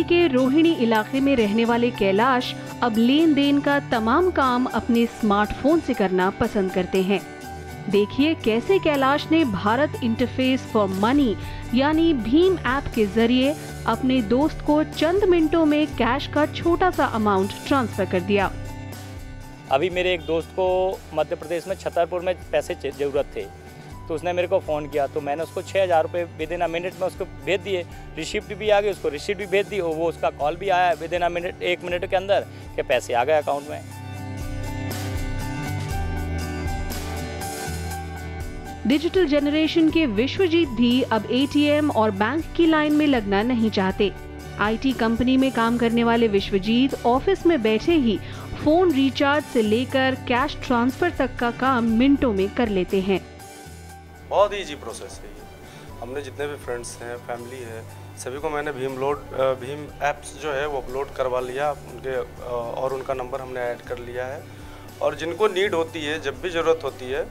दिल्ली के रोहिणी इलाके में रहने वाले कैलाश अब लेन देन का तमाम काम अपने स्मार्टफोन से करना पसंद करते हैं। देखिए कैसे कैलाश ने भारत इंटरफेस फॉर मनी यानी भीम ऐप के जरिए अपने दोस्त को चंद मिनटों में कैश का छोटा सा अमाउंट ट्रांसफर कर दिया। अभी मेरे एक दोस्त को मध्य प्रदेश में छतरपुर में पैसे ज़रूरत थे, तो उसने मेरे को फ़ोन किया, तो मैंने उसको 6,000 रुपये विदिन अ मिनट में उसको भेज दिए। रिसिप्ट भी आ गई, उसको रिसिप्ट भी भेज दी और वो उसका कॉल भी आया विदिन अ मिनट, 1 मिनट के अंदर कि पैसे आ गए अकाउंट में। डिजिटल जनरेशन के विश्वजीत भी अब एटीएम और बैंक की लाइन में लगना नहीं चाहते। आईटी कंपनी में काम करने वाले विश्वजीत ऑफिस में बैठे ही फोन रिचार्ज से लेकर कैश ट्रांसफर तक का काम मिनटों में कर लेते हैं। बहुत ईजी प्रोसेस है ये। हमने जितने भी फ्रेंड्स हैं, फैमिली है, सभी को मैंने भीम ऐप्स जो है वो अपलोड करवा लिया उनके, और उनका नंबर हमने ऐड कर लिया है। और जिनको नीड होती है, जब भी ज़रूरत होती है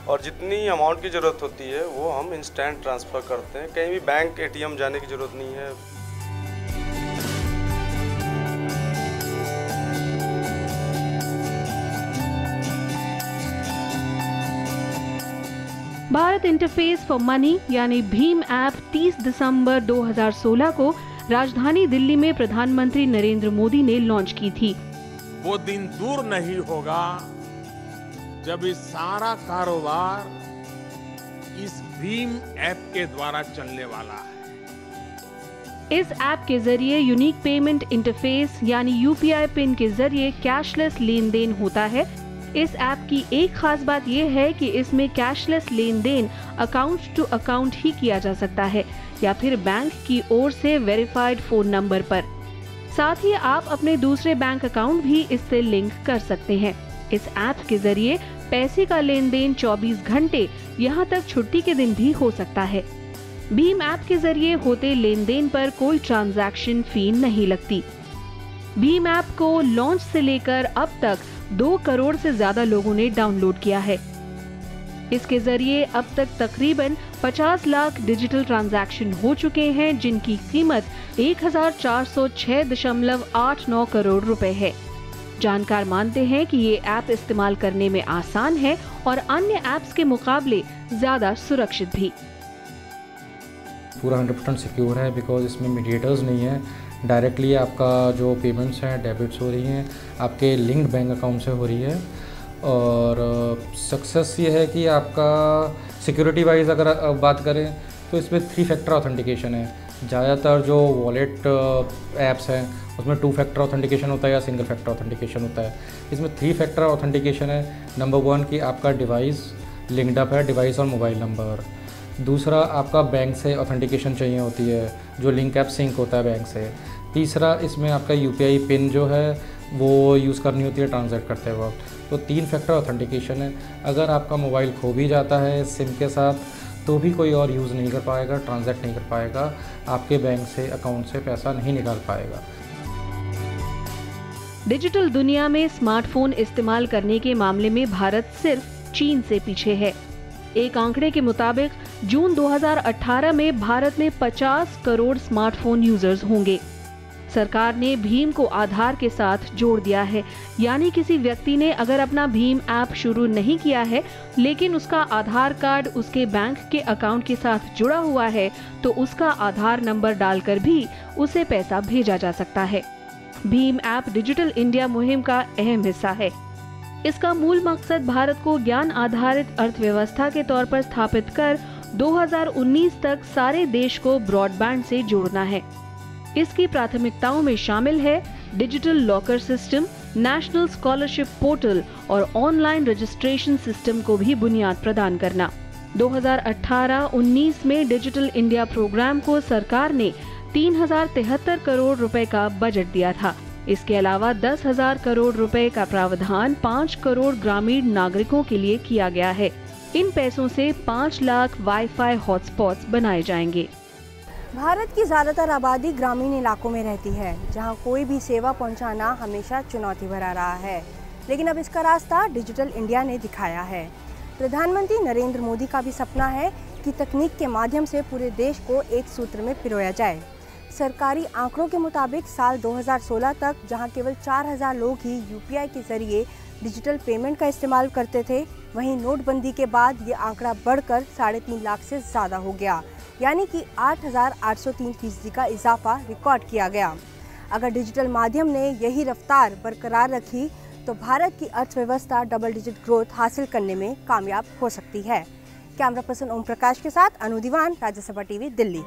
और जितनी अमाउंट की ज़रूरत होती है वो हम इंस्टेंट ट्रांसफ़र करते हैं। कहीं भी बैंक एटीएम जाने की ज़रूरत नहीं है। भारत इंटरफेस फॉर मनी यानी भीम ऐप 30 दिसंबर 2016 को राजधानी दिल्ली में प्रधानमंत्री नरेंद्र मोदी ने लॉन्च की थी। वो दिन दूर नहीं होगा जब इस सारा कारोबार इस भीम ऐप के द्वारा चलने वाला है। इस ऐप के जरिए यूनिक पेमेंट इंटरफेस यानी यूपीआई पिन के जरिए कैशलेस लेन देन होता है। इस ऐप की एक खास बात यह है कि इसमें कैशलेस लेन देन अकाउंट टू अकाउंट ही किया जा सकता है या फिर बैंक की ओर से वेरिफाइड फोन नंबर पर। साथ ही आप अपने दूसरे बैंक अकाउंट भी इससे लिंक कर सकते हैं। इस ऐप के जरिए पैसे का लेन देन 24 घंटे यहाँ तक छुट्टी के दिन भी हो सकता है। भीम ऐप के जरिए होते लेन देन पर कोई ट्रांजैक्शन फी नहीं लगती। भीम ऐप को लॉन्च से लेकर अब तक 2 करोड़ से ज्यादा लोगों ने डाउनलोड किया है। इसके जरिए अब तक तकरीबन 50 लाख डिजिटल ट्रांजैक्शन हो चुके हैं, जिनकी कीमत 1406.89 करोड़ रुपए है। जानकार मानते हैं कि ये ऐप इस्तेमाल करने में आसान है और अन्य ऐप्स के मुकाबले ज्यादा सुरक्षित भी। पूरा 100% सिक्योर है बिकॉज इसमें मीडिएटर्स नहीं है। डायरेक्टली आपका जो पेमेंट्स हैं डेबिट्स हो रही हैं, आपके लिंक्ड बैंक अकाउंट से हो रही है। और सक्सेस ये है कि आपका सिक्योरिटी वाइज अगर बात करें तो इसमें 3 फैक्टर ऑथेंटिकेशन है। ज़्यादातर जो वॉलेट ऐप्स हैं उसमें 2 फैक्टर ऑथेंटिकेशन होता है या सिंगल फैक्टर ऑथेंटिकेशन होता है। इसमें 3 फैक्टर ऑथेंटिकेशन है। नंबर 1 कि आपका डिवाइस लिंक्ड अप है, डिवाइस और मोबाइल नंबर। दूसरा आपका बैंक से ऑथेंटिकेशन चाहिए होती है, जो लिंक ऐप सिंक होता है बैंक से। तीसरा इसमें आपका यूपीआई पिन जो है वो यूज़ करनी होती है ट्रांजैक्ट करते वक्त। तो 3 फैक्टर ऑथेंटिकेशन है। अगर आपका मोबाइल खो भी जाता है सिम के साथ तो भी कोई और यूज़ नहीं कर पाएगा, ट्रांजैक्ट नहीं कर पाएगा, आपके बैंक से अकाउंट से पैसा नहीं निकाल पाएगा। डिजिटल दुनिया में स्मार्टफोन इस्तेमाल करने के मामले में भारत सिर्फ चीन से पीछे है। एक आंकड़े के मुताबिक जून 2018 में भारत में 50 करोड़ स्मार्टफोन यूजर्स होंगे। सरकार ने भीम को आधार के साथ जोड़ दिया है, यानी किसी व्यक्ति ने अगर अपना भीम ऐप शुरू नहीं किया है लेकिन उसका आधार कार्ड उसके बैंक के अकाउंट के साथ जुड़ा हुआ है तो उसका आधार नंबर डालकर भी उसे पैसा भेजा जा सकता है। भीम ऐप डिजिटल इंडिया मुहिम का अहम हिस्सा है। इसका मूल मकसद भारत को ज्ञान आधारित अर्थव्यवस्था के तौर पर स्थापित कर 2019 तक सारे देश को ब्रॉडबैंड से जोड़ना है। इसकी प्राथमिकताओं में शामिल है digital locker system, national scholarship portal और ऑनलाइन रजिस्ट्रेशन सिस्टम को भी बुनियाद प्रदान करना। 2018-19 में डिजिटल इंडिया प्रोग्राम को सरकार ने 3073 करोड़ रुपए का बजट दिया था। इसके अलावा 10,000 करोड़ रुपए का प्रावधान 5 करोड़ ग्रामीण नागरिकों के लिए किया गया है। इन पैसों से 5 लाख वाईफाई हॉटस्पॉट्स बनाए जाएंगे। भारत की ज़्यादातर आबादी ग्रामीण इलाकों में रहती है, जहां कोई भी सेवा पहुंचाना हमेशा चुनौती भरा रहा है। लेकिन अब इसका रास्ता डिजिटल इंडिया ने दिखाया है। प्रधानमंत्री नरेंद्र मोदी का भी सपना है कि तकनीक के माध्यम से पूरे देश को एक सूत्र में पिरोया जाए। सरकारी आंकड़ों के मुताबिक साल 2016 तक जहां केवल 4000 लोग ही यूपीआई के जरिए डिजिटल पेमेंट का इस्तेमाल करते थे, वहीं नोटबंदी के बाद ये आंकड़ा बढ़कर 3.5 लाख से ज़्यादा हो गया, यानी कि 8,803% का इजाफा रिकॉर्ड किया गया। अगर डिजिटल माध्यम ने यही रफ्तार बरकरार रखी तो भारत की अर्थव्यवस्था डबल डिजिट ग्रोथ हासिल करने में कामयाब हो सकती है। कैमरा पर्सन ओम प्रकाश के साथ अनु दीवान, राज्यसभा टीवी, दिल्ली।